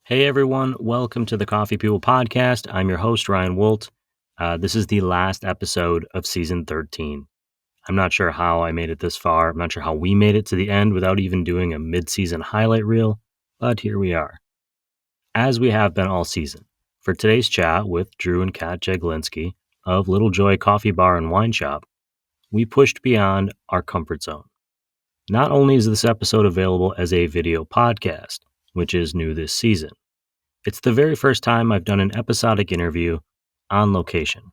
Hey everyone, welcome to the Coffee People Podcast. I'm your host, Ryan Woldt. This is the last episode of season 13. I'm not sure how I made it this far. I'm not sure how we made it to the end without even doing a mid-season highlight reel, but here we are. As we have been all season, for today's chat with Drew and Kat Jeglinski of Little Joy Coffee Bar and Wine Shop, we pushed beyond our comfort zone. Not only is this episode available as a video podcast, which is new this season, it's the very first time I've done an episodic interview on location.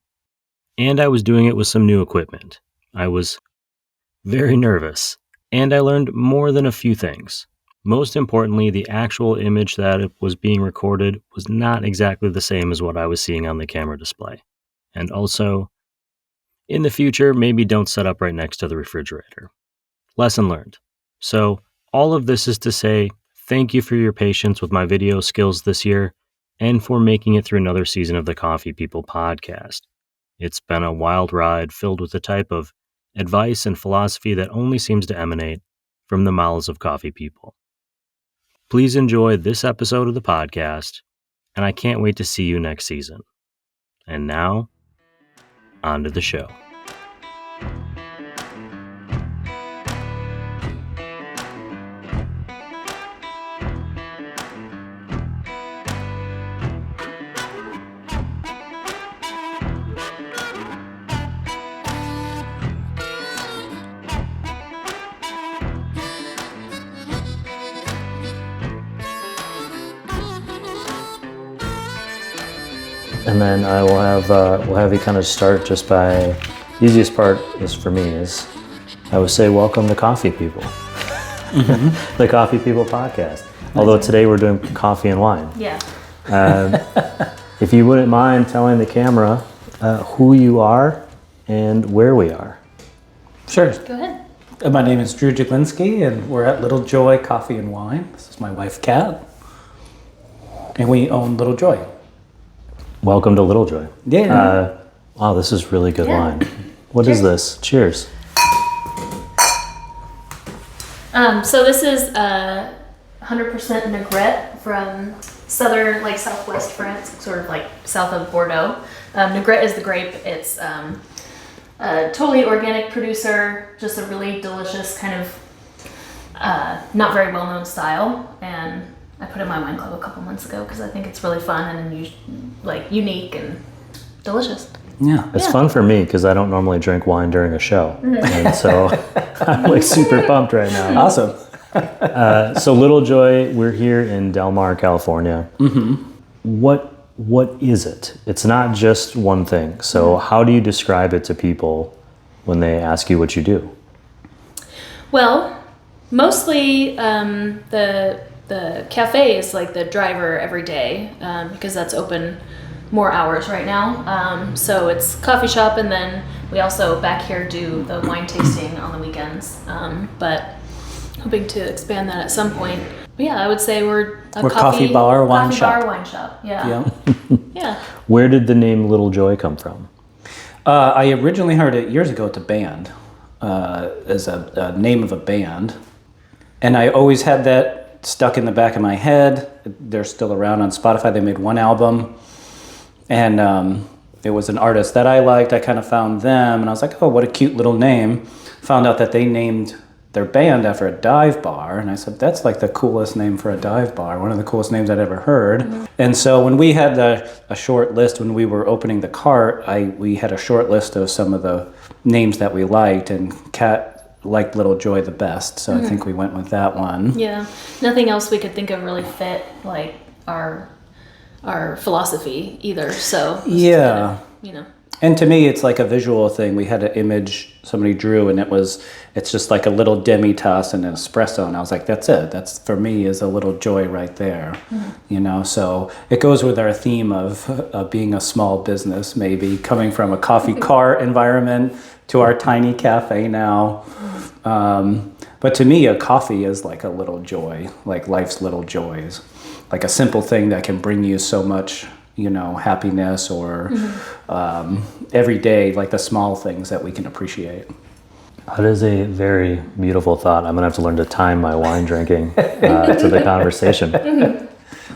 And I was doing it with some new equipment. I was very nervous, and I learned more than a few things. Most importantly, the actual image that was being recorded was not exactly the same as what I was seeing on the camera display. And also, in the future, maybe don't set up right next to the refrigerator. Lesson learned. So, all of this is to say, thank you for your patience with my video skills this year and for making it through another season of the Coffee People podcast. It's been a wild ride filled with the type of advice and philosophy that only seems to emanate from the mouths of coffee people. Please enjoy this episode of the podcast, and I can't wait to see you next season. And now, on to the show. And then I will have we'll have you kind of start just by the easiest part is for me is I would say welcome to Coffee People, the Coffee People podcast. Although today we're doing coffee and wine. Yeah. If you wouldn't mind telling the camera who you are and where we are. Sure. Go ahead. My name is Drew Jeglinski, and we're at Little Joy Coffee and Wine. This is my wife, Kat, and we own Little Joy. Welcome to Little Joy. Yeah. Wow, this is really good Yeah. wine. What is this? Cheers. So this is 100% Negrette from southern, like southwest France, sort of like south of Bordeaux. Negrette is the grape. It's a totally organic producer, just a really delicious kind of not very well-known style. And I put it in my wine club a couple months ago because I think it's really fun and unique and delicious. Yeah. It's fun for me because I don't normally drink wine during a show. And so I'm like super pumped right now. Awesome. So Little Joy, we're here in Del Mar, California. Mm-hmm. What is it? It's not just one thing. So how do you describe it to people when they ask you what you do? Well, mostly the cafe is like the driver every day because that's open more hours right now. So it's coffee shop, and then we also back here do the wine tasting on the weekends. But hoping to expand that at some point. But yeah, I would say we're coffee bar, wine shop. Bar, wine shop. Yeah. Yeah. Where did the name Little Joy come from? I originally heard it years ago at a band, as a name of a band. And I always had that stuck in the back of my head. They're still around on Spotify. They made one album. And it was an artist that I liked. I kind of found them, and I was like, oh, what a cute little name. Found out that they named their band after a dive bar, and I said, that's like the coolest name for a dive bar, one of the coolest names I'd ever heard. Mm-hmm. And so when we had a short list, when we were opening the cart, we had a short list of some of the names that we liked, and Kat liked Little Joy the best, so I think we went with that one. Yeah, nothing else we could think of really fit like our philosophy either. So yeah, kind of, And to me, it's like a visual thing. We had an image somebody drew, and it's just like a little demi-tasse and an espresso, and I was like, that's it. That's, for me, is a Little Joy right there. Mm-hmm. So it goes with our theme of being a small business, maybe coming from a coffee cart environment to our tiny cafe now. But to me, a coffee is like a little joy, like life's little joys, like a simple thing that can bring you so much, happiness, or every day, like the small things that we can appreciate. That is a very beautiful thought. I'm going to have to learn to time my wine drinking to the conversation.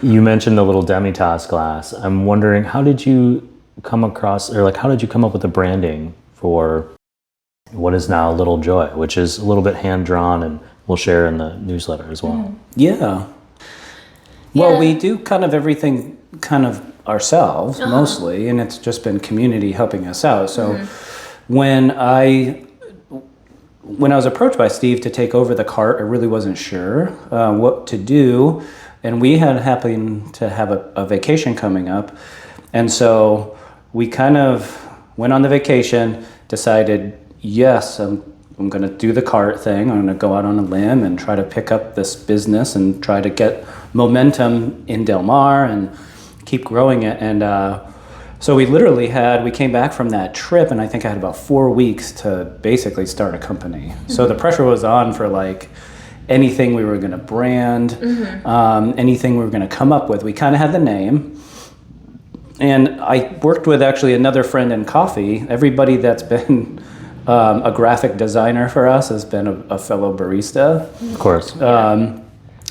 You mentioned the little Demitas glass. I'm wondering, how did you come across, or like, how did you come up with the branding for what is now Little Joy, which is a little bit hand-drawn, and we'll share in the newsletter as well. Yeah. Well, we do kind of everything kind of ourselves mostly, and it's just been community helping us out. So when I was approached by Steve to take over the cart, I really wasn't sure what to do, and we had happened to have a vacation coming up, and so we kind of went on the vacation, decided, yes, I'm going to do the cart thing. I'm going to go out on a limb and try to pick up this business and try to get momentum in Del Mar and keep growing it. And so we came back from that trip, and I think I had about 4 weeks to basically start a company. So the pressure was on for like anything we were going to brand, anything we were going to come up with. We kind of had the name. And I worked with actually another friend in coffee. Everybody that's been a graphic designer for us has been a fellow barista. Of course.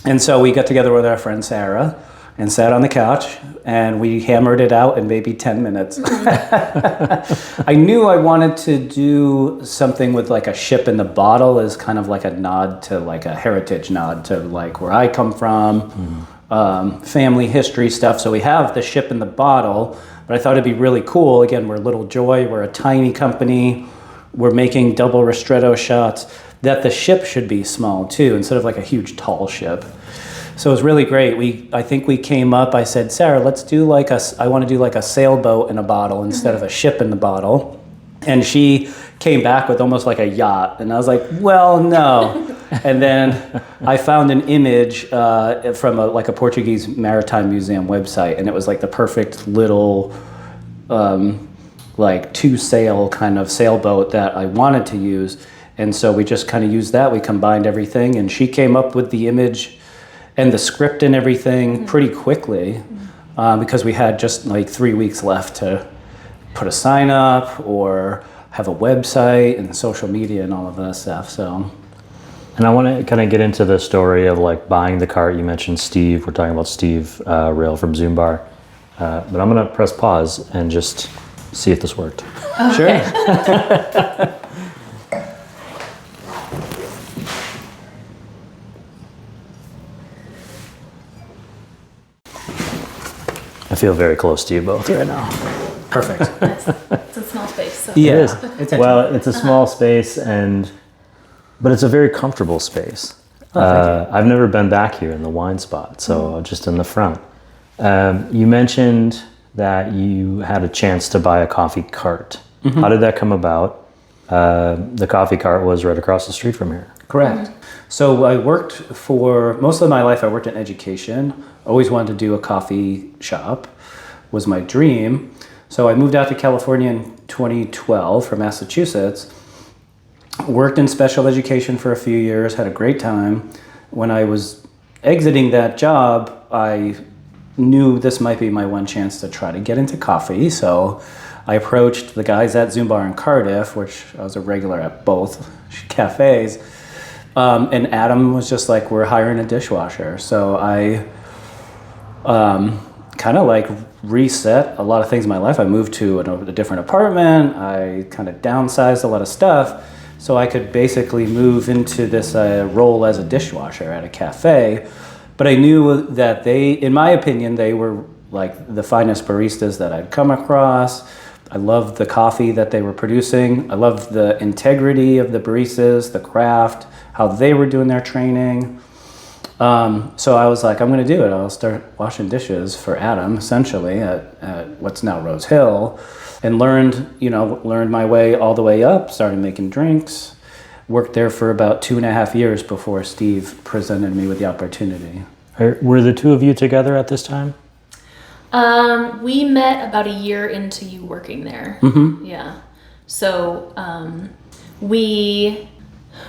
And so we got together with our friend Sarah and sat on the couch, and we hammered it out in maybe 10 minutes. I knew I wanted to do something with like a ship in the bottle as kind of like a nod to like a heritage nod to like where I come from, family history stuff. So we have the ship in the bottle, but I thought it'd be really cool. Again, we're Little Joy, we're a tiny company. We're making double ristretto shots, that the ship should be small too, instead of like a huge tall ship. So it was really great. I think we came up, I said, Sarah, let's do I want to do like a sailboat in a bottle instead of a ship in the bottle. And she came back with almost like a yacht. And I was like, well, no. And then I found an image from a Portuguese maritime museum website, and it was like the perfect little like 2-sail kind of sailboat that I wanted to use. And so we just kind of used that. We combined everything, and she came up with the image and the script and everything pretty quickly because we had just like 3 weeks left to put a sign up or have a website and social media and all of that stuff. So, and I want to kind of get into the story of like buying the cart. You mentioned Steve. We're talking about Steve Rail from Zoom Bar. But I'm going to press pause and just see if this worked. Okay. Sure. I feel very close to you both right now. Perfect. It's a small space. So. Yeah. It is. It's a small space, but it's a very comfortable space. I've never been back here in the wine spot, so just in the front. You mentioned that you had a chance to buy a coffee cart. How did that come about? The coffee cart was right across the street from here. Correct. So I worked for, most of my life I worked in education. Always wanted to do a coffee shop, was my dream. So I moved out to California in 2012 from Massachusetts. Worked in special education for a few years, had a great time. When I was exiting that job, I knew this might be my one chance to try to get into coffee. So I approached the guys at Zoom Bar in Cardiff, which I was a regular at both cafes. And Adam was just like, we're hiring a dishwasher. So I kind of like reset a lot of things in my life. I moved to a different apartment. I kind of downsized a lot of stuff so I could basically move into this role as a dishwasher at a cafe. But I knew that in my opinion, they were like the finest baristas that I'd come across. I loved the coffee that they were producing. I loved the integrity of the baristas, the craft, how they were doing their training. So I was like, I'm going to do it. I'll start washing dishes for Adam, essentially, at what's now Rose Hill, and learned my way all the way up, started making drinks. Worked there for about 2.5 years before Steve presented me with the opportunity. Were the two of you together at this time? We met about a year into you working there. Yeah. So we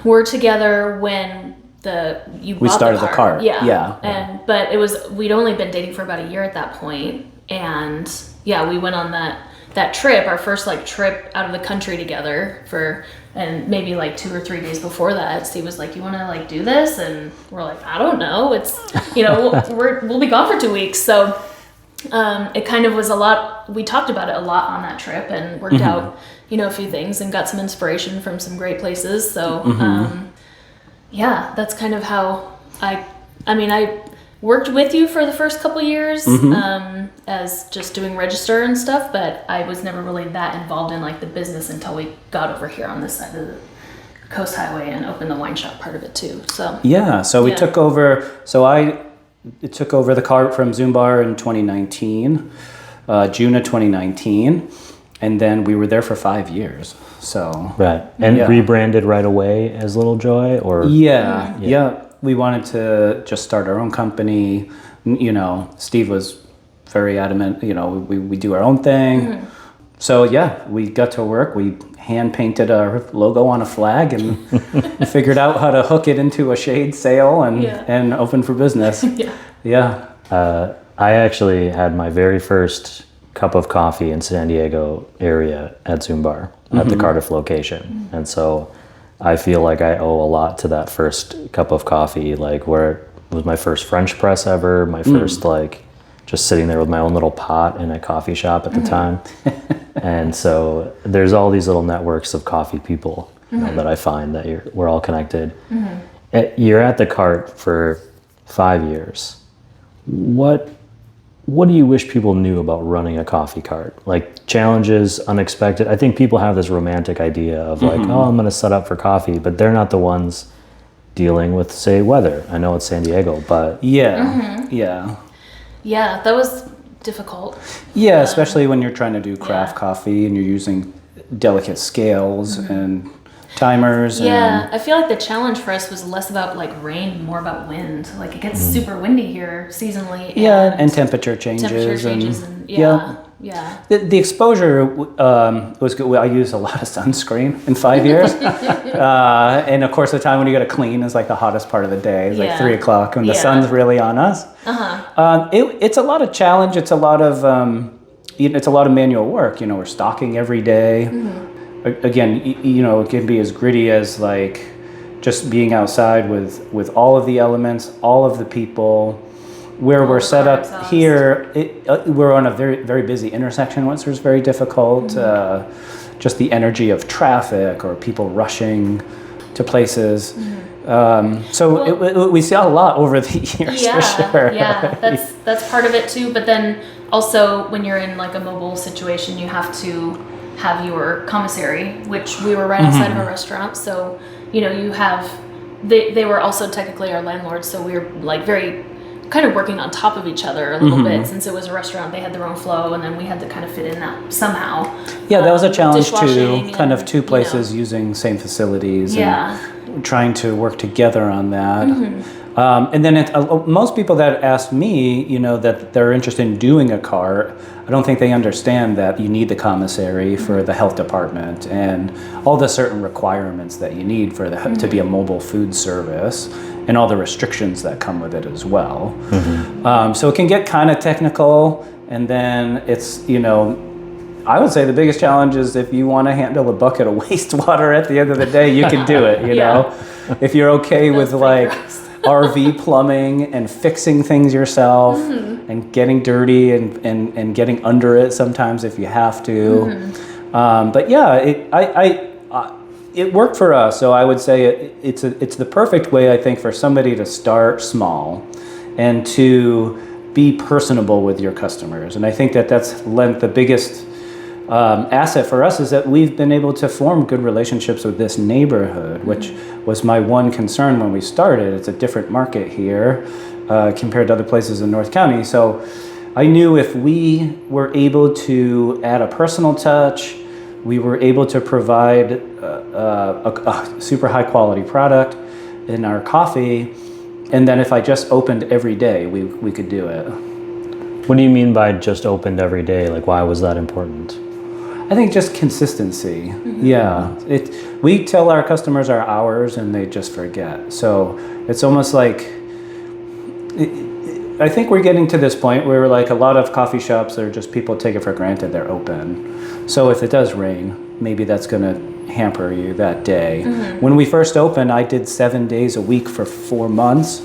were together when we started the cart. Yeah. But we'd only been dating for about a year at that point, and yeah, we went on that trip, our first like trip out of the country together for And maybe like 2 or 3 days before that, Steve was like, "You want to like do this?" And we're like, "I don't know. It's, we'll be gone for 2 weeks." So it kind of was a lot. We talked about it a lot on that trip and worked out, a few things and got some inspiration from some great places. So yeah, that's kind of how I worked with you for the first couple years as just doing register and stuff, but I was never really that involved in like the business until we got over here on this side of the Coast Highway and opened the wine shop part of it too. So we took over. So I took over the cart from Zumbar in 2019, June of 2019, and then we were there for 5 years. So right, and rebranded right away as Little Joy, or yeah. We wanted to just start our own company. Steve was very adamant. We do our own thing. So yeah, we got to work. We hand painted our logo on a flag and figured out how to hook it into a shade sail and open for business. I actually had my very first cup of coffee in San Diego area at Zumbar at the Cardiff location, and so I feel like I owe a lot to that first cup of coffee, like where it was my first French press ever, my first like just sitting there with my own little pot in a coffee shop at the time. And so there's all these little networks of coffee people that I find that we're all connected. You're at the cart for 5 years. What do you wish people knew about running a coffee cart? Like challenges, unexpected. I think people have this romantic idea of like, oh, I'm going to set up for coffee, but they're not the ones dealing with, say, weather. I know it's San Diego, but yeah, that was difficult. Yeah, especially when you're trying to do craft coffee and you're using delicate scales and timers. Yeah, I feel like the challenge for us was less about like rain, more about wind. Like it gets super windy here seasonally. And temperature changes. And The exposure was good. I used a lot of sunscreen in 5 years. And of course the time when you got to clean is like the hottest part of the day. It's like 3 o'clock when the sun's really on us. It's a lot of challenge. It's a lot of manual work. We're stocking every day. Again, it can be as gritty as like just being outside with all of the elements, all of the people. Where we're set up here, we're on a very, very busy intersection, which is very difficult. Just the energy of traffic or people rushing to places. We see a lot over the years for sure. Yeah, that's part of it too. But then also when you're in like a mobile situation, you have to have your commissary, which we were right outside of a restaurant. So, you have, they were also technically our landlords. So we were like very kind of working on top of each other a little bit. Since it was a restaurant, they had their own flow, and then we had to kind of fit in that somehow. Yeah, that was a challenge too, kind of two places using same facilities and trying to work together on that. And then most people that ask me, that they're interested in doing a cart, I don't think they understand that you need the commissary for the health department and all the certain requirements that you need for to be a mobile food service and all the restrictions that come with it as well. So it can get kind of technical, and then it's, I would say the biggest challenge is if you want to handle a bucket of wastewater at the end of the day, you can do it, know? If you're okay with like RV plumbing and fixing things yourself and getting dirty and getting under it sometimes if you have to. But yeah, it worked for us. So I would say it's the perfect way, I think, for somebody to start small and to be personable with your customers. And I think that's lent the biggest asset for us is that we've been able to form good relationships with this neighborhood, which was my one concern when we started. It's a different market here compared to other places in North County. So I knew if we were able to add a personal touch, we were able to provide a super high quality product in our coffee, and then if I just opened every day, we could do it. What do you mean by just opened every day? Like, why was that important? I think just consistency. Yeah. We tell our customers our hours and they just forget. So it's almost like, I think we're getting to this point where like a lot of coffee shops are just people take it for granted they're open. So if it does rain, maybe that's going to hamper you that day. When we first opened, I did 7 days a week for 4 months.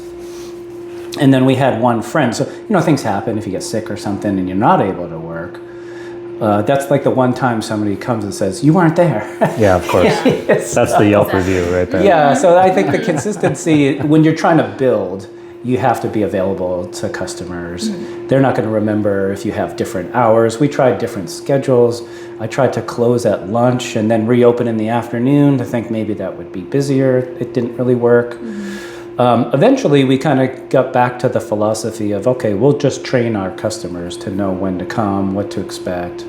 And then we had one friend. So, things happen if you get sick or something and you're not able to work. That's like the one time somebody comes and says, you weren't there. Yeah, of course. That's the Yelp review right there. Yeah, so I think the consistency, when you're trying to build, you have to be available to customers. They're not going to remember if you have different hours. We tried different schedules. I tried to close at lunch and then reopen in the afternoon to think maybe that would be busier. It didn't really work. Eventually, we kind of got back to the philosophy of, okay, we'll just train our customers to know when to come, what to expect.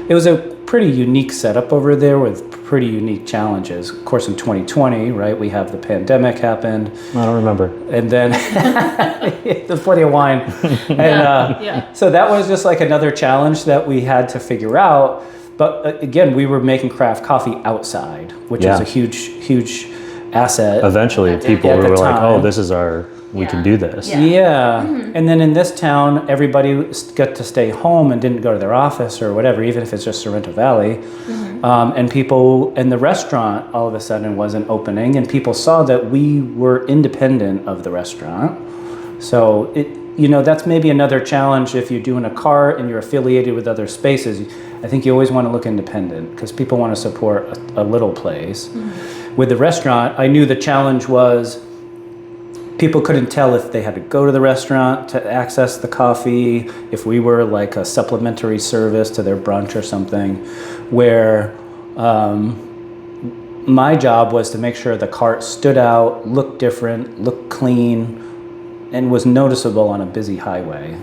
It was a pretty unique setup over there with pretty unique challenges. Of course, in 2020, right, we have the pandemic happened. I don't remember. And then there's plenty of wine. And so that was just like another challenge that we had to figure out. But again, we were making craft coffee outside, which is a huge asset. Eventually, people were like, "Oh, this is we can do this." Yeah. And then in this town, everybody got to stay home and didn't go to their office or whatever, even if it's just Sorrento Valley. And the restaurant all of a sudden wasn't opening, and people saw that we were independent of the restaurant. So that's maybe another challenge if you're doing a cart and you're affiliated with other spaces. I think you always want to look independent because people want to support a little place. With the restaurant, I knew the challenge was people couldn't tell if they had to go to the restaurant to access the coffee, if we were like a supplementary service to their brunch or something, where my job was to make sure the cart stood out, looked different, looked clean, and was noticeable on a busy highway.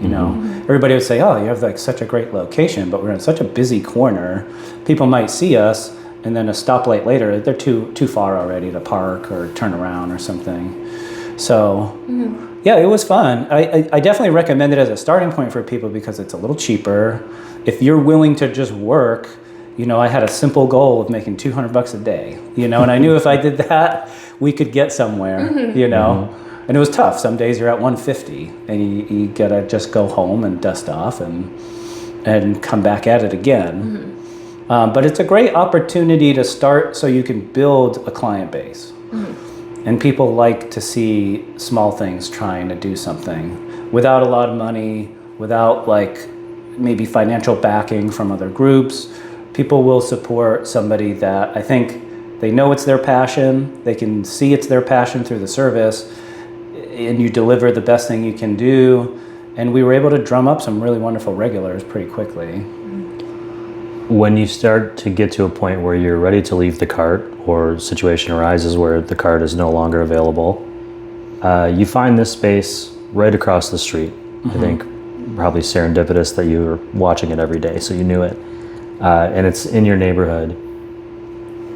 Everybody would say, "Oh, you have like such a great location, but we're in such a busy corner. People might see us, and then a stoplight later, they're too far already to park or turn around or something." So, yeah, it was fun. I definitely recommend it as a starting point for people because it's a little cheaper. If you're willing to just work, I had a simple goal of making $200 a day, and I knew if I did that, we could get somewhere, And it was tough. Some days you're at 150 and you gotta just go home and dust off and come back at it again. But it's a great opportunity to start so you can build a client base. And people like to see small things trying to do something without a lot of money, without like maybe financial backing from other groups. People will support somebody that I think they know it's their passion. They can see it's their passion through the service, and you deliver the best thing you can do. And we were able to drum up some really wonderful regulars pretty quickly. When you start to get to a point where you're ready to leave the cart or a situation arises where the cart is no longer available, you find this space right across the street. I think probably serendipitous that you were watching it every day, so you knew it. And it's in your neighborhood.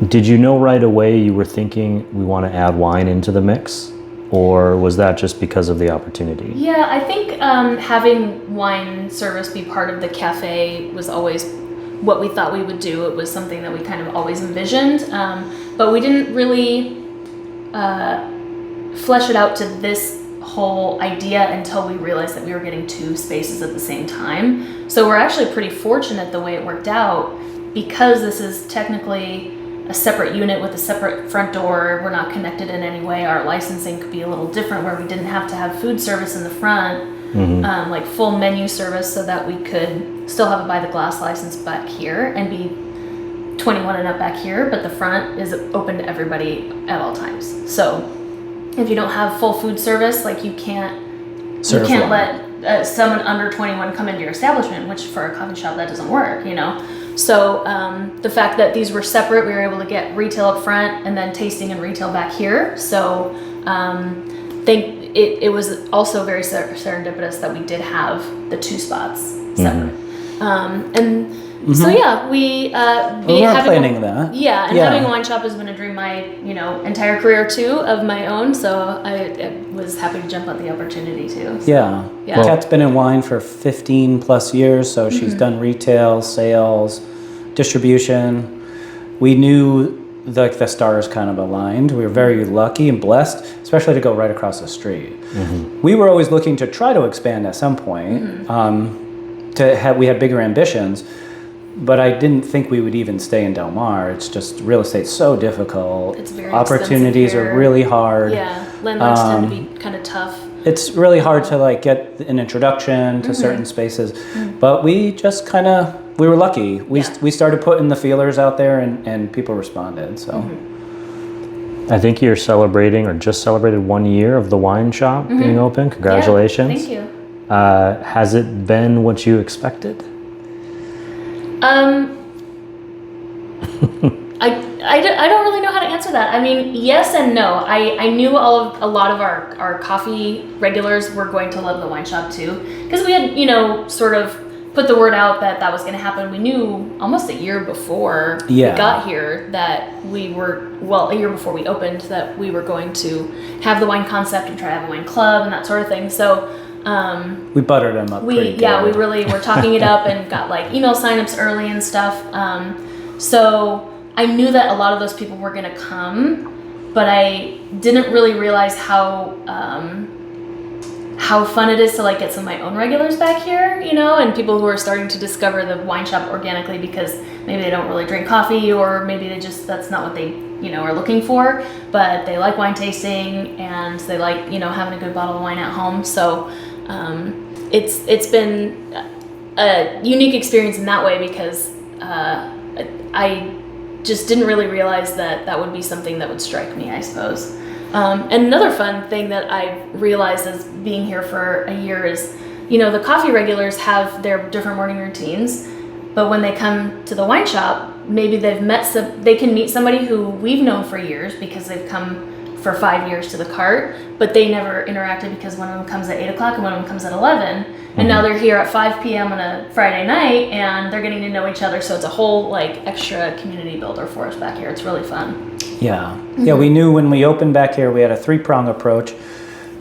Did you know right away you were thinking we want to add wine into the mix? Or was that just because of the opportunity? Yeah, I think having wine service be part of the cafe was always what we thought we would do. It was something that we kind of always envisioned, but we didn't really flesh it out to this whole idea until we realized that we were getting 2 spaces at the same time. So we're actually pretty fortunate the way it worked out because this is technically a separate unit with a separate front door. We're not connected in any way. Our licensing could be a little different where we didn't have to have food service in the front, like full menu service, so that we could still have a by the glass license back here and be 21 and up back here, but the front is open to everybody at all times. So if you don't have full food service, like you can't let someone under 21 come into your establishment, which for a coffee shop that doesn't work, So the fact that these were separate, we were able to get retail up front and then tasting and retail back here. So think it was also very serendipitous that we did have the 2 spots separate. So yeah, we were planning that. Yeah, and having a wine shop has been a dream my entire career too of my own. So I was happy to jump at the opportunity too. So, yeah. Kat's been in wine for 15 plus years, so she's done retail, sales, distribution. We knew the stars kind of aligned. We were very lucky and blessed, especially to go right across the street. We were always looking to try to expand at some point. We had bigger ambitions. but I didn't think we would even stay in Del Mar. It's just real estate's so difficult. It's very Opportunities expensive here. are really hard. Yeah, landlords tend to be kind of tough. It's really hard to like get an introduction to certain spaces, but we just we were lucky. We started putting the feelers out there and people responded. So I think you're celebrating or just celebrated 1 year of the wine shop being open. Congratulations. Yeah, thank you. Has it been what you expected? I don't really know how to answer that. I mean, yes and no. I knew a lot of our coffee regulars were going to love the wine shop too, because we had, sort of put the word out that was going to happen. We knew almost a year before we got here that a year before we opened, that we were going to have the wine concept and try to have a wine club and that sort of thing. So we buttered them up pretty good. We really were talking it up and got like email signups early and stuff. So I knew that a lot of those people were going to come, but I didn't really realize how fun it is to like get some of my own regulars back here, and people who are starting to discover the wine shop organically because maybe they don't really drink coffee, or maybe that's not what they, are looking for, but they like wine tasting and they like, having a good bottle of wine at home. So it's been a unique experience in that way, because I just didn't really realize that would be something that would strike me, I suppose. And another fun thing that I realized as being here for a year is, the coffee regulars have their different morning routines, but when they come to the wine shop, maybe they can meet somebody who we've known for years because they've come for 5 years to the cart, but they never interacted because one of them comes at 8 o'clock and one of them comes at 11. And now they're here at 5 p.m. on a Friday night and they're getting to know each other. So it's a whole like extra community builder for us back here. It's really fun. Yeah. Yeah, we knew when we opened back here, we had a 3-prong approach,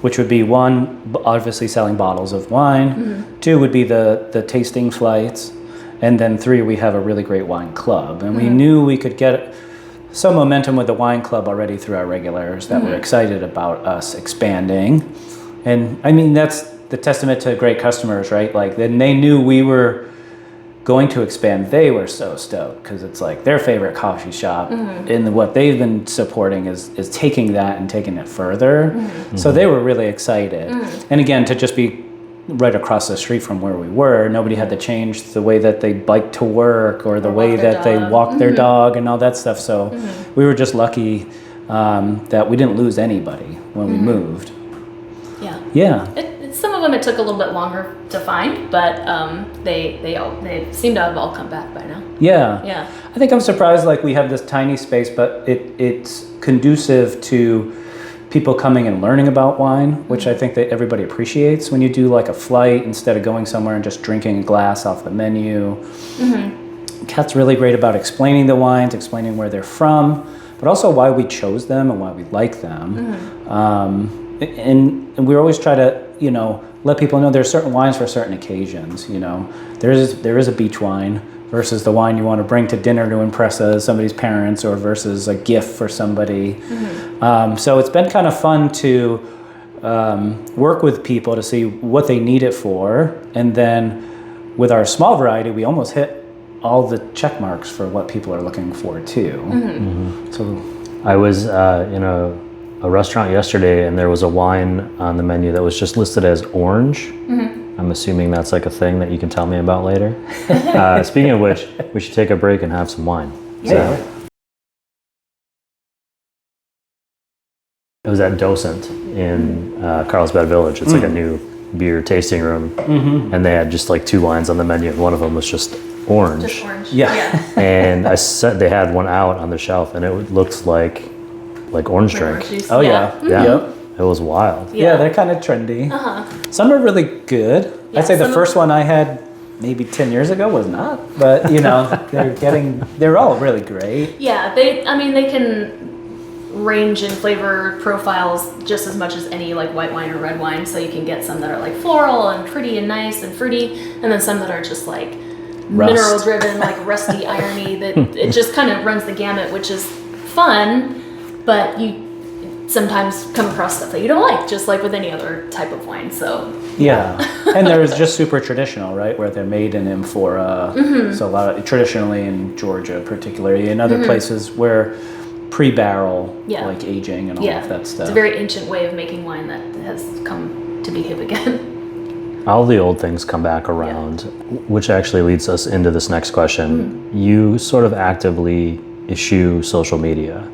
which would be 1, obviously selling bottles of wine. 2 would be the tasting flights. And then 3, we have a really great wine club. And we knew we could get some momentum with the wine club already through our regulars that were excited about us expanding. And I mean, that's the testament to great customers, right? Like, then they knew we were going to expand. They were so stoked because it's like their favorite coffee shop, and what they've been supporting is taking that and taking it further. So they were really excited. And again, to just be right across the street from where we were, nobody had to change the way that they bike to work or the way that they walk their dog and all that stuff. So we were just lucky that we didn't lose anybody when we moved. Yeah. Some of them it took a little bit longer to find, but they seem to have all come back by now. Yeah. I think I'm surprised, like, we have this tiny space, but it's conducive to people coming and learning about wine, which I think that everybody appreciates when you do like a flight instead of going somewhere and just drinking a glass off the menu. Kat's really great about explaining the wines, explaining where they're from, but also why we chose them and why we like them. And we always try to, let people know there's certain wines for certain occasions. There is a beach wine versus the wine you want to bring to dinner to impress somebody's parents, or versus a gift for somebody. So it's been kind of fun to work with people to see what they need it for. And then with our small variety, we almost hit all the check marks for what people are looking for too. So I was in a restaurant yesterday, and there was a wine on the menu that was just listed as orange. I'm assuming that's like a thing that you can tell me about later. Speaking of which, we should take a break and have some wine. yeah. It was at Docent in Carlsbad Village. It's like a new beer tasting room, and they had just like 2 wines on the menu, and one of them was just orange. Just orange. Yeah. And I said they had one out on the shelf, and it looked like orange drink. Oh yeah. Yep. It was wild. Yeah, they're kind of trendy. Some are really good. I'd say the first one I had maybe 10 years ago was not, but they're all really great. Yeah, they can range in flavor profiles just as much as any like white wine or red wine. So you can get some that are like floral and pretty and nice and fruity, and then some that are just like mineral driven, like rusty, irony. That it just kind of runs the gamut, which is fun. But sometimes come across stuff that you don't like, just like with any other type of wine. So Yeah, and there's just super traditional, right, where they're made in amphora. So a lot of traditionally in Georgia, particularly in other places where pre-barrel, like aging and all of that stuff. It's a very ancient way of making wine that has come to be hip again. All the old things come back around, which actually leads us into this next question. You sort of actively eschew social media.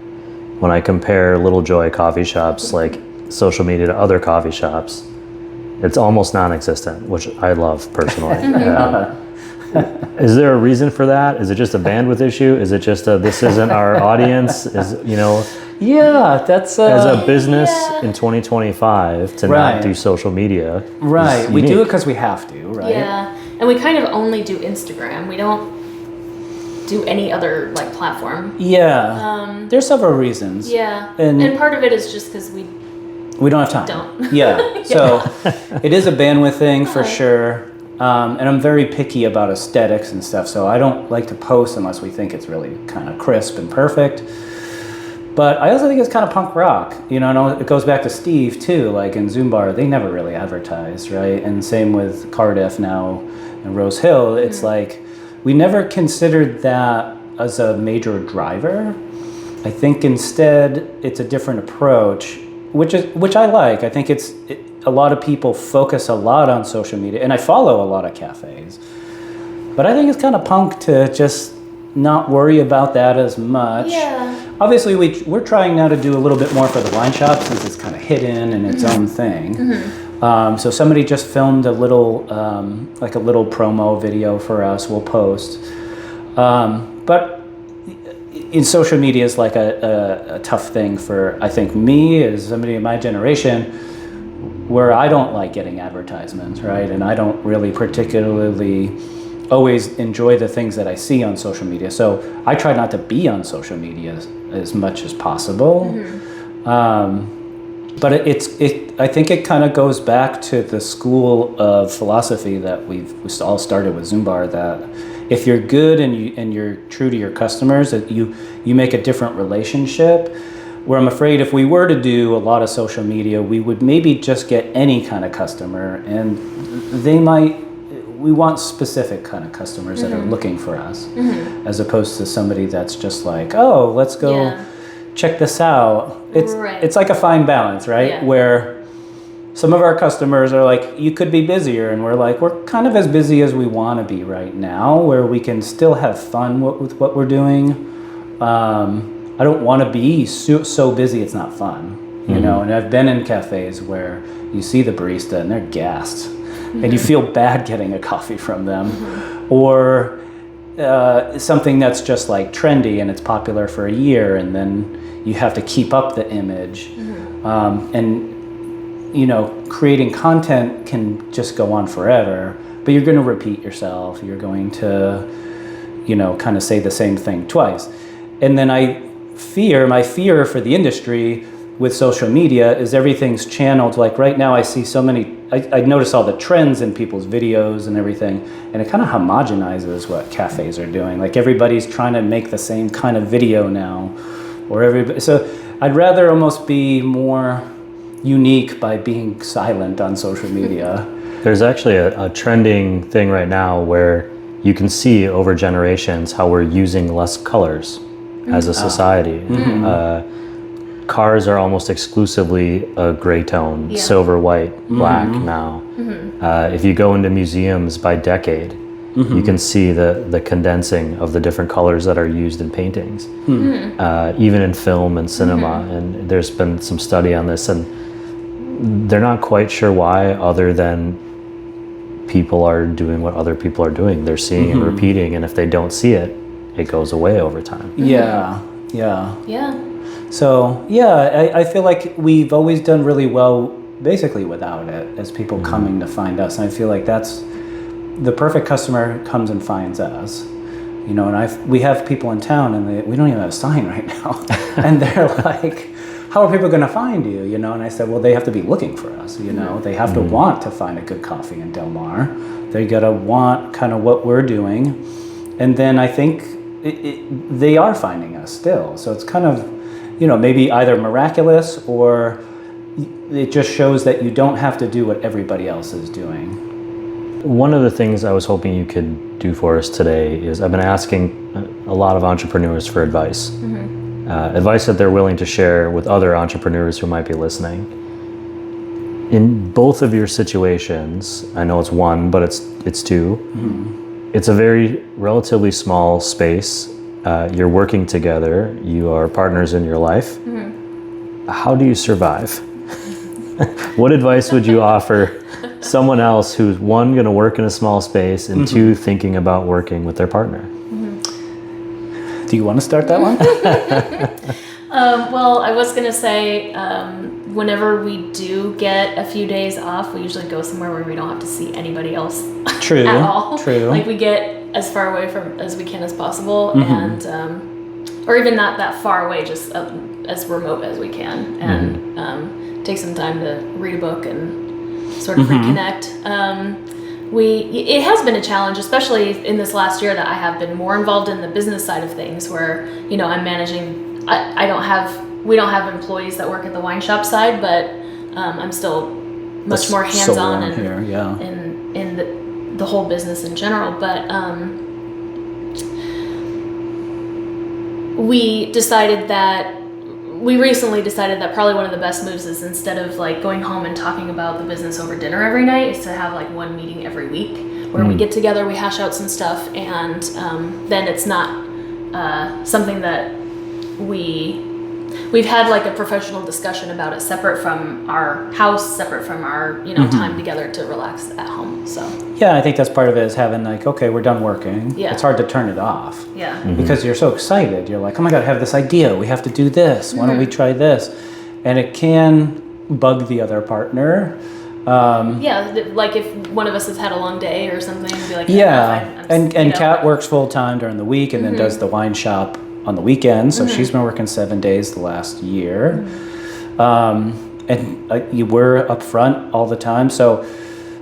When I compare Little Joy coffee shops, like social media to other coffee shops, it's almost non-existent, which I love personally. Is there a reason for that? Is it just a bandwidth issue? Is it just this isn't our audience? Yeah, that's as a business in 2025 to not do social media. Right, we do it because we have to, right? Yeah, and we kind of only do Instagram. We don't do any other like platform. Yeah, there's several reasons. Yeah, and part of it is just because we don't have time. Don't. Yeah, so it is a bandwidth thing for sure. And I'm very picky about aesthetics and stuff, so I don't like to post unless we think it's really kind of crisp and perfect. But I also think it's kind of punk rock, and it goes back to Steve too, like in Zumbar, they never really advertised, right? And same with Cardiff now and Rose Hill, it's like, we never considered that as a major driver. I think instead it's a different approach, which I like. I think a lot of people focus a lot on social media, and I follow a lot of cafes. But I think it's kind of punk to just not worry about that as much. Yeah. Obviously, we're trying now to do a little bit more for the wine shop since it's kind of hidden and its own thing. So somebody just filmed a little promo video for us. We'll post. But in social media is like a tough thing for, I think, me as somebody in my generation, where I don't like getting advertisements, right? And I don't really particularly always enjoy the things that I see on social media. So I try not to be on social media as much as possible. But I think it kind of goes back to the school of philosophy that we all started with Zumbar, that if you're good and you're true to your customers, that you make a different relationship. Where I'm afraid if we were to do a lot of social media, we would maybe just get any kind of customer, and we want specific kind of customers that are looking for us, as opposed to somebody that's just like, oh, let's go check this out. It's like a fine balance, right? Yeah. Where some of our customers are like, you could be busier, and we're like, we're kind of as busy as we want to be right now, where we can still have fun with what we're doing. I don't want to be so busy it's not fun, and I've been in cafes where you see the barista and they're gassed, and you feel bad getting a coffee from them, or something that's just like trendy and it's popular for a year, and then you have to keep up the image, and creating content can just go on forever, but you're going to repeat yourself, you're going to kind of say the same thing twice. And then my fear for the industry with social media is everything's channeled. Like right now I see so many, I notice all the trends in people's videos and everything, and it kind of homogenizes what cafes are doing. Like everybody's trying to make the same kind of video now, so I'd rather almost be more unique by being silent on social media. There's actually a trending thing right now where you can see over generations how we're using less colors as a society. Cars are almost exclusively a gray tone, silver, white, black now. If you go into museums by decade, you can see the condensing of the different colors that are used in paintings, even in film and cinema. And there's been some study on this, and they're not quite sure why, other than people are doing what other people are doing. They're seeing and repeating, and if they don't see it, it goes away over time. Yeah. So I feel like we've always done really well basically without it, as people coming to find us. And I feel like that's the perfect customer comes and finds us. And we have people in town, and we don't even have a sign right now. And they're like, how are people going to find you? And I said, well, they have to be looking for us. They have to want to find a good coffee in Del Mar. They got to want kind of what we're doing. And then I think they are finding us still. So it's kind of, maybe either miraculous or it just shows that you don't have to do what everybody else is doing. One of the things I was hoping you could do for us today is I've been asking a lot of entrepreneurs for advice. Advice that they're willing to share with other entrepreneurs who might be listening. In both of your situations, I know it's one, but it's two. It's a very relatively small space. You're working together. You are partners in your life. How do you survive? What advice would you offer someone else who's one, going to work in a small space, and two, thinking about working with their partner? Do you want to start that one? Well, I was going to say, whenever we do get a few days off, we usually go somewhere where we don't have to see anybody else True. at all. True. Like we get as far away from as we can as possible, and or even not that far away, just as remote as we can, and take some time to read a book and sort of reconnect. It has been a challenge, especially in this last year, that I have been more involved in the business side of things, where I'm managing. We don't have employees that work at the wine shop side, but I'm still much more hands-on in the whole business in general. But we recently decided that probably one of the best moves is, instead of like going home and talking about the business over dinner every night, is to have like one meeting every week where we get together, we hash out some stuff, and then it's not something that we've had like a professional discussion about it, separate from our house, separate from our time together to relax at home. So yeah, I think that's part of it, is having like, okay, we're done working. Yeah. It's hard to turn it off. Yeah. Because you're so excited. You're like, oh my God, I have this idea. We have to do this. Why don't we try this? And it can bug the other partner. Like if one of us has had a long day or something, be like, and Kat works full time during the week, and then does the wine shop on the weekend. So she's been working 7 days the last year. And you were up front all the time. So,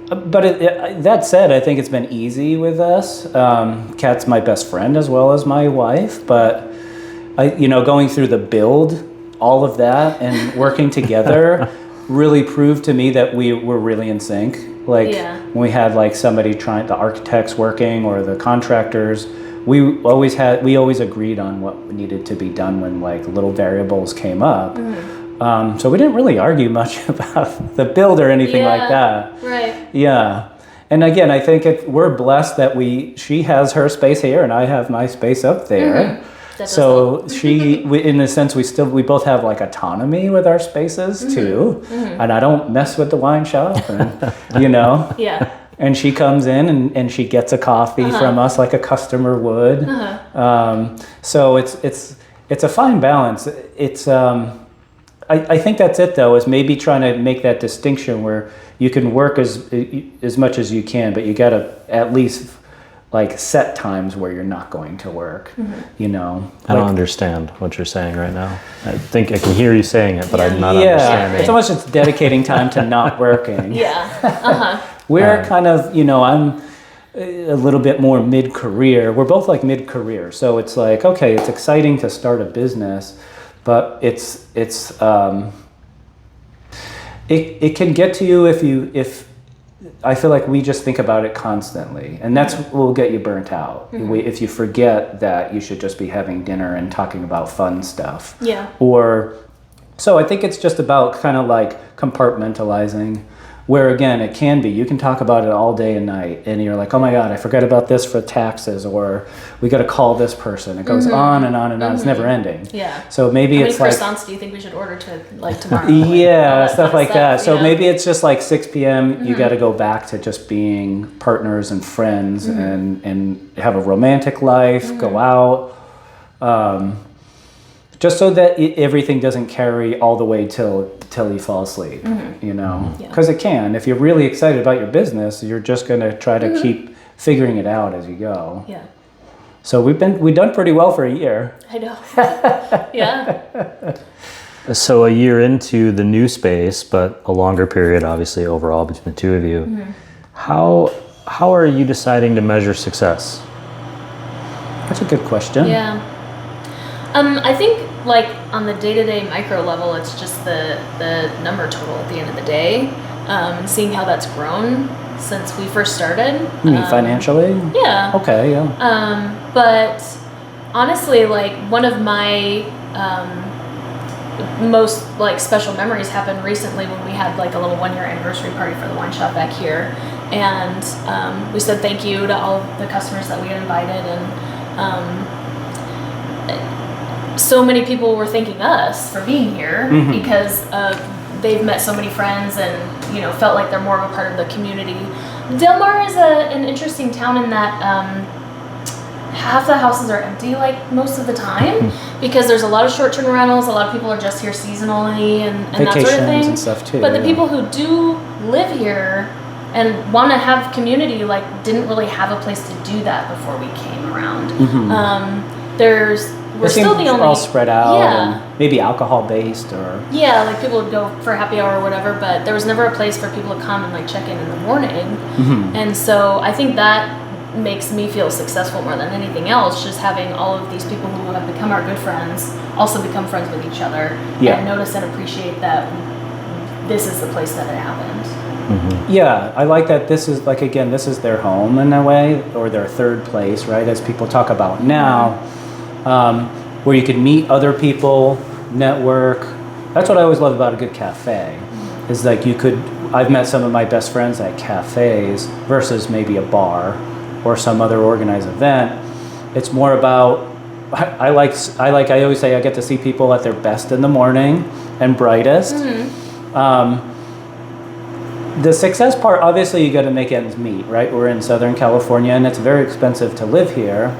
but that said, I think it's been easy with us. Kat's my best friend as well as my wife, but going through the build, all of that, and working together really proved to me that we were really in sync. Like when we had like somebody the architects working or the contractors, we always agreed on what needed to be done when like little variables came up. So we didn't really argue much about the build or anything like that. Right. Yeah. And again, I think we're blessed that she has her space here and I have my space up there. So in a sense, we both have like autonomy with our spaces too. And I don't mess with the wine shop, and Yeah. And she comes in and she gets a coffee from us like a customer would. So it's a fine balance. It's I think that's it though, is maybe trying to make that distinction where you can work as much as you can, but you got to at least like set times where you're not going to work. I don't understand what you're saying right now. I think I can hear you saying it, but I'm not understanding. It's almost just dedicating time to not working. We're kind of, I'm a little bit more mid-career. We're both like mid-career. So it's like, okay, it's exciting to start a business, but it can get to you if I feel like we just think about it constantly, and that's what will get you burnt out. If you forget that you should just be having dinner and talking about fun stuff. So I think it's just about kind of like compartmentalizing, where again, it can be, you can talk about it all day and night, and you're like, oh my God, I forgot about this for taxes, or we got to call this person. It goes on and on and on. It's never ending. So maybe it's like, how many croissants do you think we should order to like tomorrow? Stuff like that. So maybe it's just like 6 p.m. You got to go back to just being partners and friends, and have a romantic life, go out. Just so that everything doesn't carry all the way till you fall asleep, because it can. If you're really excited about your business, you're just going to try to keep figuring it out as you go. So we've done pretty well for a year. I know. So a year into the new space, but a longer period, obviously, overall between the two of you. How are you deciding to measure success? That's a good question. I think like on the day-to-day micro level, it's just the number total at the end of the day, and seeing how that's grown since we first started. You mean financially? Yeah. Okay, yeah. But honestly, like one of my most like special memories happened recently when we had like a little 1-year anniversary party for the wine shop back here, and we said thank you to all of the customers that we had invited, and so many people were thanking us for being here because they've met so many friends and felt like they're more of a part of the community. Del Mar is an interesting town in that half the houses are empty like most of the time because there's a lot of short-term rentals. A lot of people are just here seasonally and that sort of thing. And stuff too. But the people who do live here and want to have community like didn't really have a place to do that before we came around. We're still the only all spread out, yeah. and maybe alcohol based or like people would go for happy hour or whatever, but there was never a place for people to come and like check in the morning. And so I think that makes me feel successful more than anything else, just having all of these people who have become our good friends also become friends with each other and notice and appreciate that this is the place that it happened. Yeah, I like that this is like, again, this is their home in a way, or their third place, right, as people talk about now, where you can meet other people, network. That's what I always love about a good cafe, is like I've met some of my best friends at cafes versus maybe a bar or some other organized event. It's more about, I always say, I get to see people at their best in the morning and brightest. The success part, obviously you got to make ends meet, right? We're in Southern California and it's very expensive to live here,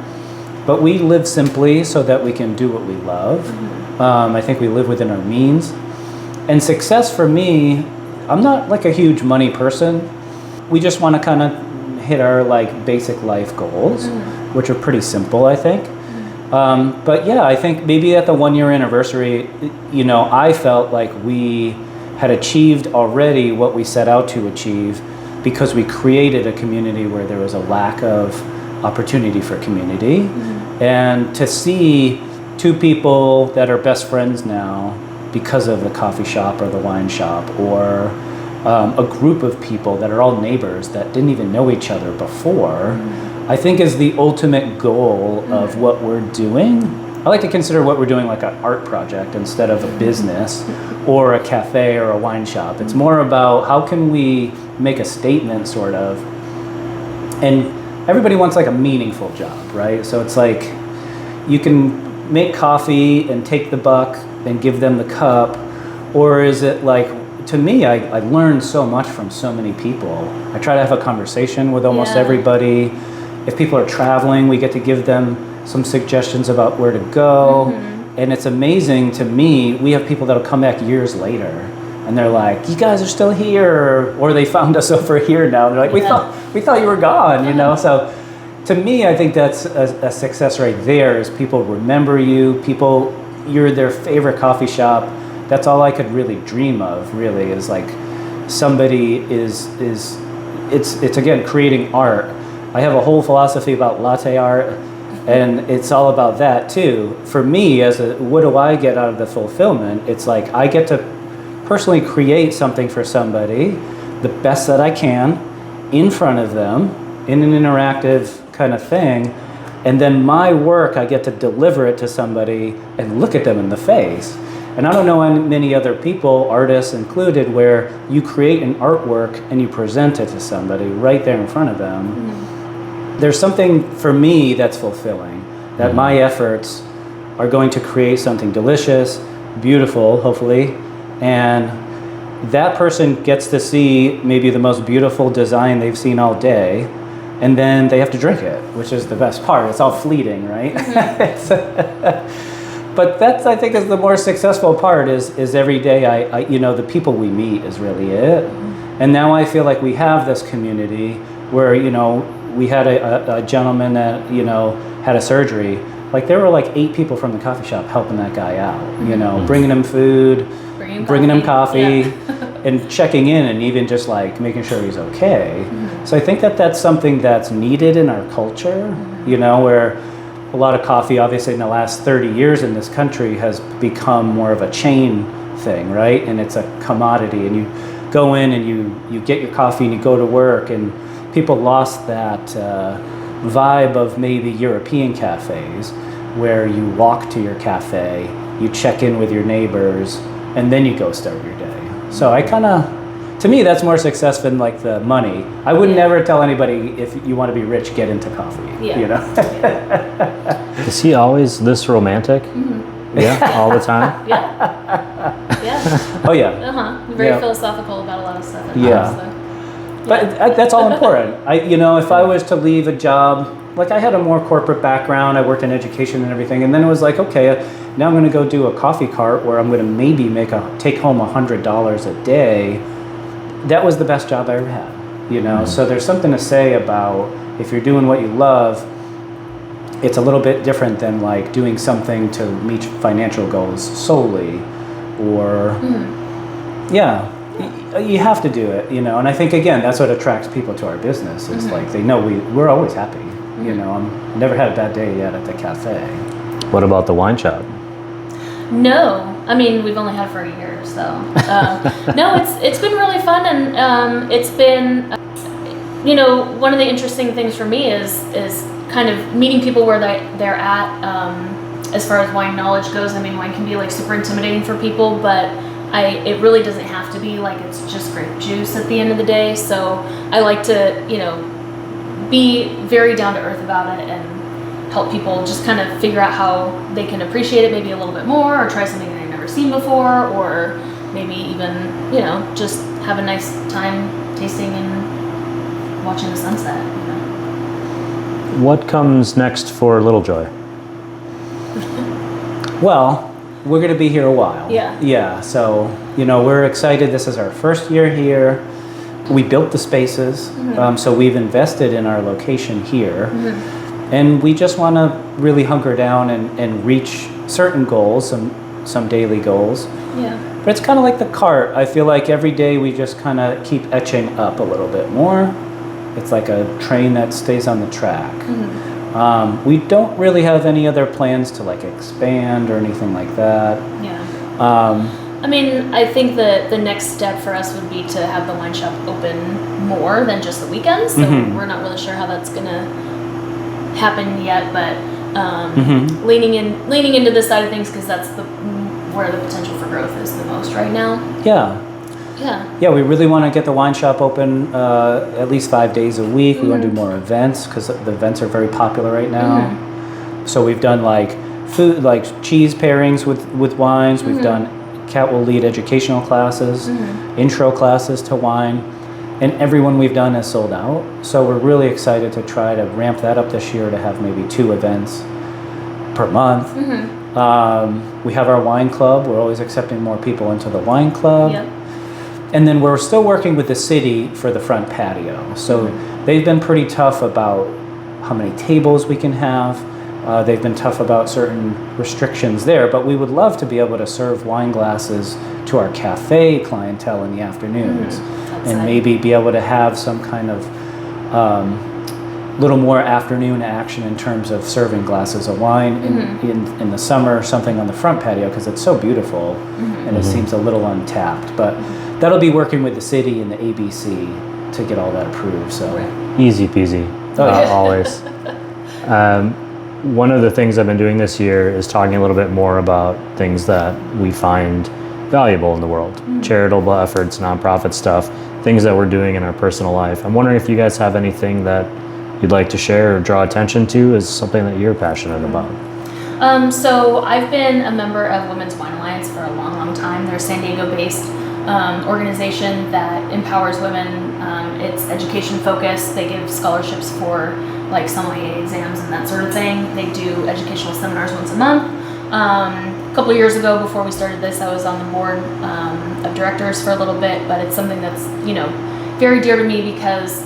but we live simply so that we can do what we love. I think we live within our means. And success for me, I'm not like a huge money person. We just want to kind of hit our like basic life goals, which are pretty simple, I think. But yeah, I think maybe at the 1-year anniversary, I felt like we had achieved already what we set out to achieve because we created a community where there was a lack of opportunity for community. And to see two people that are best friends now because of the coffee shop or the wine shop, or a group of people that are all neighbors that didn't even know each other before, I think is the ultimate goal of what we're doing. I like to consider what we're doing like an art project instead of a business or a cafe or a wine shop. It's more about how can we make a statement, sort of. And everybody wants like a meaningful job, right? So it's like you can make coffee and take the buck and give them the cup, or is it like, to me, I learned so much from so many people. I try to have a conversation with almost everybody. If people are traveling, we get to give them some suggestions about where to go. And it's amazing to me, we have people that'll come back years later and they're like, you guys are still here, or they found us over here now. They're like, we thought you were gone, So to me, I think that's a success right there, is people remember you, you're their favorite coffee shop. That's all I could really dream of, really, is like somebody it's again, creating art. I have a whole philosophy about latte art, and it's all about that too. For me, what do I get out of the fulfillment? It's like I get to personally create something for somebody, the best that I can, in front of them, in an interactive kind of thing, and then my work, I get to deliver it to somebody and look at them in the face. And I don't know many other people, artists included, where you create an artwork and you present it to somebody right there in front of them. There's something for me that's fulfilling, that my efforts are going to create something delicious, beautiful, hopefully, and that person gets to see maybe the most beautiful design they've seen all day, and then they have to drink it, which is the best part. It's all fleeting, right? But that's, I think, is the more successful part, is every day I the people we meet is really it. And now I feel like we have this community where, we had a gentleman that, had a surgery. Like there were like 8 people from the coffee shop helping that guy out, bringing him food, bringing him coffee, and checking in, and even just like making sure he's okay. So I think that that's something that's needed in our culture, where a lot of coffee, obviously in the last 30 years in this country, has become more of a chain thing, right? And it's a commodity, and you go in and you get your coffee and you go to work, and people lost that vibe of maybe European cafes where you walk to your cafe, you check in with your neighbors, and then you go start your day. So I kind of, to me, that's more success than like the money. I would never tell anybody, if you want to be rich, get into coffee. Yeah. You know. Is he always this romantic? Mm-hmm. Yeah, all the time. Yeah. Oh yeah. Very philosophical about a lot of stuff. But that's all important. If I was to leave a job, like I had a more corporate background, I worked in education and everything, and then it was like, okay, now I'm going to go do a coffee cart where I'm going to maybe take home $100 a day. That was the best job I ever had, Mm-hmm. So there's something to say about if you're doing what you love, it's a little bit different than like doing something to meet financial goals solely, or you have to do it, and I think again that's what attracts people to our business is like they know we're always happy. I never had a bad day yet at the cafe. What about the wine shop? No, I mean we've only had it for a year, so no, it's been really fun, and it's been one of the interesting things for me is kind of meeting people where they're at as far as wine knowledge goes. I mean, wine can be like super intimidating for people, but it really doesn't have to be. Like, it's just grape juice at the end of the day. So I like to be very down to earth about it and help people just kind of figure out how they can appreciate it maybe a little bit more, or try something they've never seen before, or maybe even just have a nice time tasting and watching the sunset. What comes next for Little Joy? Well, we're going to be here a while. Yeah. So, we're excited. This is our first year here. We built the spaces. So we've invested in our location here. And we just want to really hunker down and reach certain goals, some daily goals. Yeah. But it's kind of like the cart. I feel like every day we just kind of keep etching up a little bit more. It's like a train that stays on the track. We don't really have any other plans to like expand or anything like that. I mean, I think the next step for us would be to have the wine shop open more than just the weekends. So we're not really sure how that's gonna happen yet, but leaning into this side of things, because that's where the potential for growth is the most right now. Yeah, we really want to get the wine shop open at least 5 days a week. We want to do more events, because the events are very popular right now. So we've done like food, like cheese pairings with wines. We've done, Kat will lead educational classes, intro classes to wine, and everyone we've done has sold out. So we're really excited to try to ramp that up this year to have maybe 2 events per month. We have our wine club. We're always accepting more people into the wine club. And then we're still working with the city for the front patio. So they've been pretty tough about how many tables we can have. They've been tough about certain restrictions there, but we would love to be able to serve wine glasses to our cafe clientele in the afternoons, and maybe be able to have some kind of little more afternoon action in terms of serving glasses of wine in the summer, something on the front patio, because it's so beautiful and it seems a little untapped. But that'll be working with the city and the ABC to get all that approved. So Easy peasy, always. One of the things I've been doing this year is talking a little bit more about things that we find valuable in the world. Charitable efforts, nonprofit stuff, things that we're doing in our personal life. I'm wondering if you guys have anything that you'd like to share or draw attention to as something that you're passionate about. So I've been a member of Women's Wine Alliance for a long time. They're a San Diego-based organization that empowers women. It's education focused. They give scholarships for like sommelier exams and that sort of thing. They do educational seminars once a month. A couple of years ago, before we started this, I was on the board of directors for a little bit, but it's something that's very dear to me, because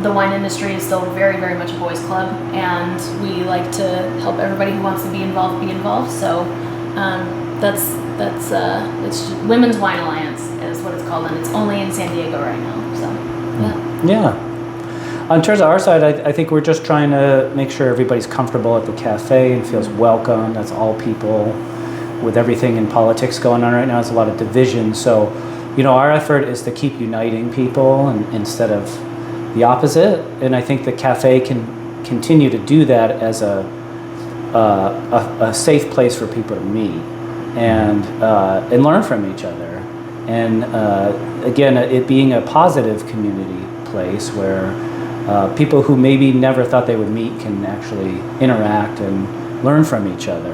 the wine industry is still very, very much a boys' club, and we like to help everybody who wants to be involved. So it's Women's Wine Alliance is what it's called, and it's only in San Diego right now. So yeah. In terms of our side, I think we're just trying to make sure everybody's comfortable at the cafe and feels welcome. That's all people. With everything in politics going on right now, there's a lot of division. So, our effort is to keep uniting people instead of the opposite. And I think the cafe can continue to do that as a safe place for people to meet and learn from each other. And again, it being a positive community place where people who maybe never thought they would meet can actually interact and learn from each other.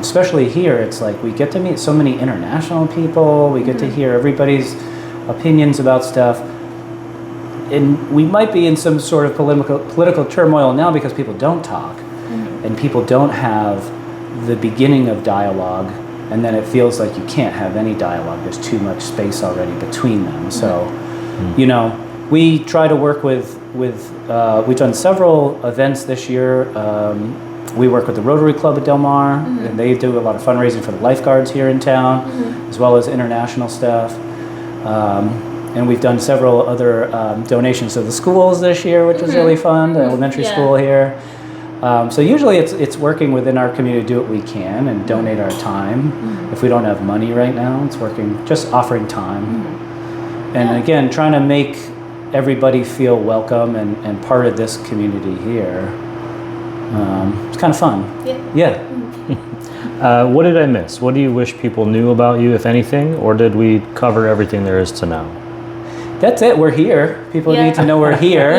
Especially here, it's like we get to meet so many international people. We get to hear everybody's opinions about stuff. And we might be in some sort of political turmoil now because people don't talk. And people don't have the beginning of dialogue. And then it feels like you can't have any dialogue. There's too much space already between them. So, we try to work with we've done several events this year. We work with the Rotary Club at Del Mar, and they do a lot of fundraising for the lifeguards here in town, as well as international stuff. And we've done several other donations to the schools this year, which was really fun, the elementary school here. So usually it's working within our community to do what we can and donate our time. If we don't have money right now, it's working, just offering time. And again, trying to make everybody feel welcome and part of this community here. It's kind of fun. Yeah. What did I miss? What do you wish people knew about you, if anything? Or did we cover everything there is to know? That's it. We're here. People need to know we're here,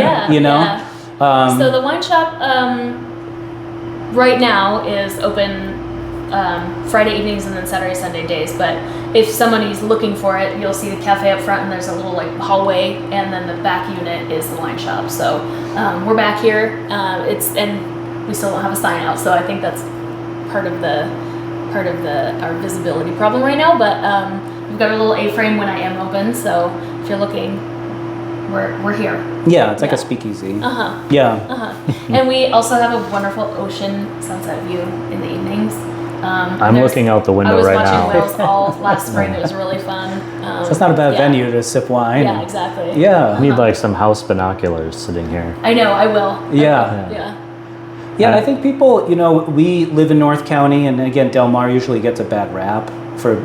So the wine shop right now is open Friday evenings and then Saturday, Sunday days. But if somebody's looking for it, you'll see the cafe up front, and there's a little hallway, and then the back unit is the wine shop. So we're back here. And we still don't have a sign out, so I think that's part of our visibility problem right now. But we've got a little A-frame when I am open, so if you're looking, we're here. Yeah, it's like a speakeasy. And we also have a wonderful ocean sunset view in the evenings. I'm looking out the window right now. I was watching whales all last spring. It was really fun. So it's not a bad venue to sip wine. Yeah, exactly. Yeah. I need some house binoculars sitting here. I know, I will. Yeah, I think people, we live in North County, and again, Del Mar usually gets a bad rap for,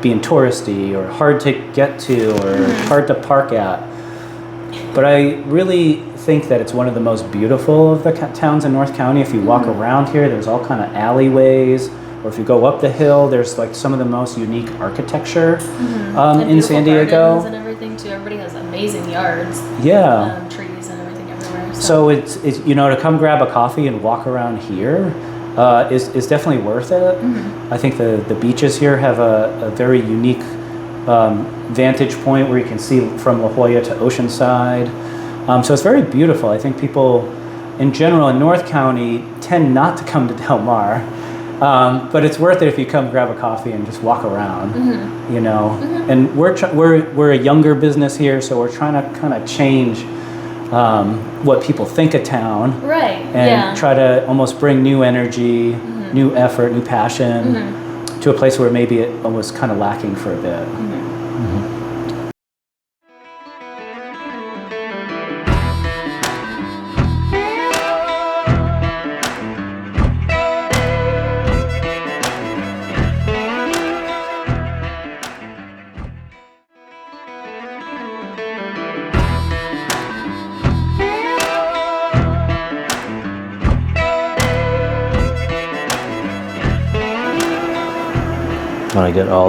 being touristy or hard to get to or hard to park at. But I really think that it's one of the most beautiful of the towns in North County. If you walk around here, there's all kind of alleyways, or if you go up the hill, there's some of the most unique architecture in San Diego. And everything too. Everybody has amazing yards. Yeah. Trees and everything everywhere. So it's to come grab a coffee and walk around here is definitely worth it. I think the beaches here have a very unique vantage point where you can see from La Jolla to Oceanside. So it's very beautiful. I think people in general in North County tend not to come to Del Mar, but it's worth it if you come grab a coffee and just walk around, And we're a younger business here, so we're trying to kind of change what people think of town, right? And try to almost bring new energy, new effort, new passion to a place where maybe it was kind of lacking for a bit.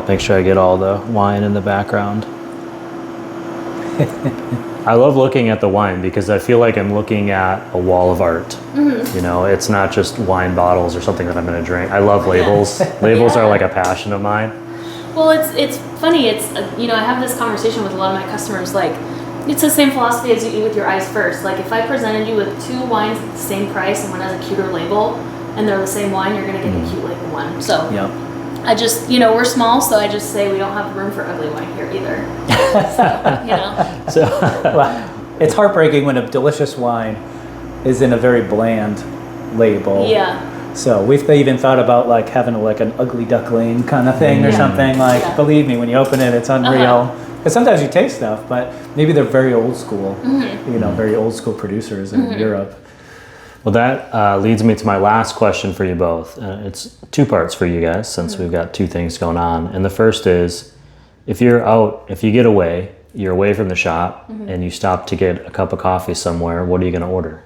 Make sure I get all the wine in the background. I love looking at the wine because I feel like I'm looking at a wall of art. It's not just wine bottles or something that I'm going to drink. I love labels. Labels are like a passion of mine. Well, it's funny. It's I have this conversation with a lot of my customers. Like, it's the same philosophy as you eat with your eyes first. Like, if I presented you with two wines at the same price and one has a cuter label, and they're the same wine, you're going to get the cute label one. So. Yep. I just, we're small, so I just say we don't have room for ugly wine here either. Well, it's heartbreaking when a delicious wine is in a very bland label. Yeah. So we've even thought about having an ugly duckling kind of thing or something. Believe me, when you open it, it's unreal. sometimes you taste stuff, but maybe they're very old school, very old school producers in Europe. Well, that leads me to my last question for you both. It's two parts for you guys, since we've got two things going on. And the first is, if you get away, you're away from the shop, and you stop to get a cup of coffee somewhere, what are you going to order?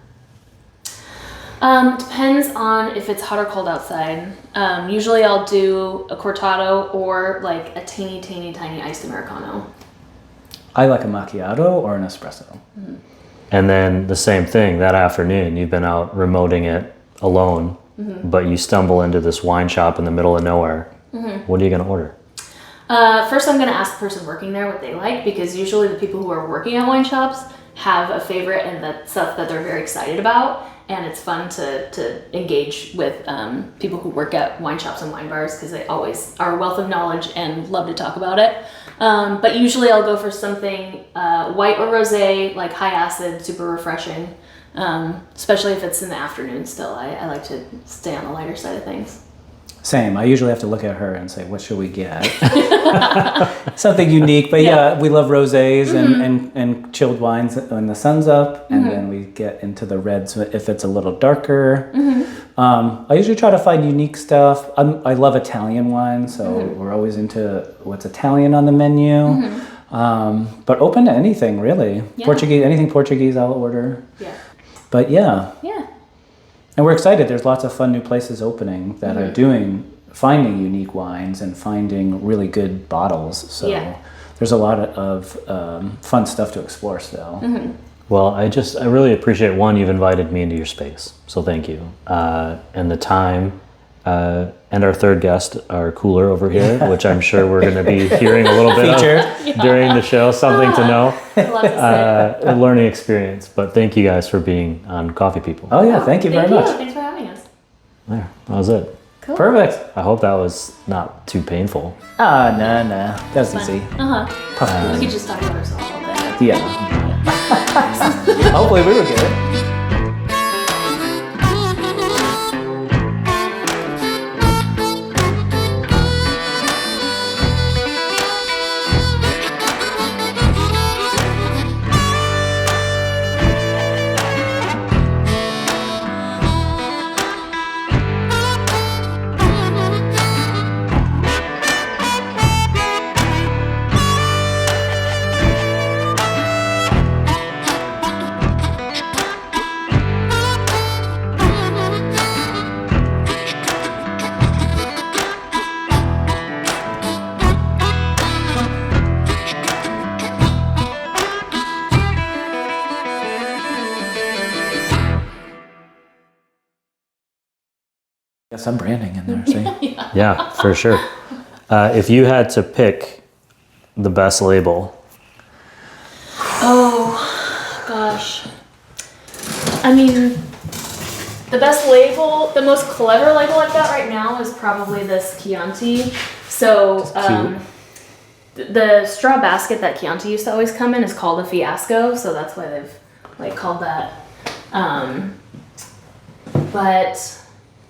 Depends on if it's hot or cold outside. Usually I'll do a cortado or like a tiny iced Americano. I like a macchiato or an espresso. And then the same thing, that afternoon, you've been out remoting it alone, but you stumble into this wine shop in the middle of nowhere. What are you going to order? First, I'm going to ask the person working there what they like, because usually the people who are working at wine shops have a favorite and that stuff that they're very excited about. And it's fun to engage with people who work at wine shops and wine bars, because they always are a wealth of knowledge and love to talk about it. But usually I'll go for something white or rosé, like high acid, super refreshing, especially if it's in the afternoon still. I like to stay on the lighter side of things. Same. I usually have to look at her and say, what should we get? Something unique. But yeah, we love rosés and chilled wines when the sun's up. And then we get into the reds if it's a little darker. I usually try to find unique stuff. I love Italian wine, so we're always into what's Italian on the menu. But open to anything, really. Yeah. Portuguese, anything Portuguese I'll order. Yeah. But yeah. Yeah. And we're excited. There's lots of fun new places opening that are finding unique wines and finding really good bottles. So there's a lot of fun stuff to explore still. Well, I really appreciate, one, you've invited me into your space, so thank you. And the time, and our third guest, our cooler over here, which I'm sure we're going to be hearing a little bit of during the show, something to know, a learning experience. But thank you guys for being on Coffee People. Oh yeah, thank you very much. Thanks for having us. There, that was it. Cool. Perfect. I hope that was not too painful. No. That's easy. We could just talk about ourselves all day. Yeah. Hopefully we were good. Got some branding in there, see? Yeah, for sure. If you had to pick the best label. Oh, gosh. I mean, the best label, the most clever label I've got right now is probably this Chianti. So, the straw basket that Chianti used to always come in is called a fiasco, so that's why they've called that. But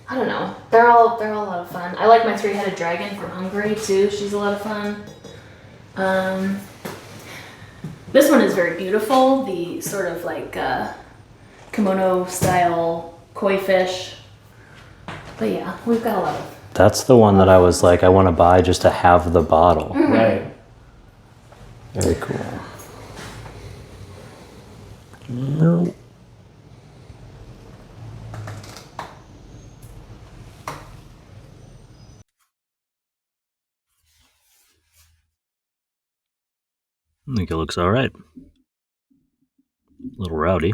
I don't know. They're all a lot of fun. I like my three-headed dragon from Hungary too. She's a lot of fun. This one is very beautiful. The sort of kimono style koi fish. But yeah, we've got a lot of. That's the one that I was like, I want to buy just to have the bottle. Right. Very cool. I think it looks all right. A little rowdy.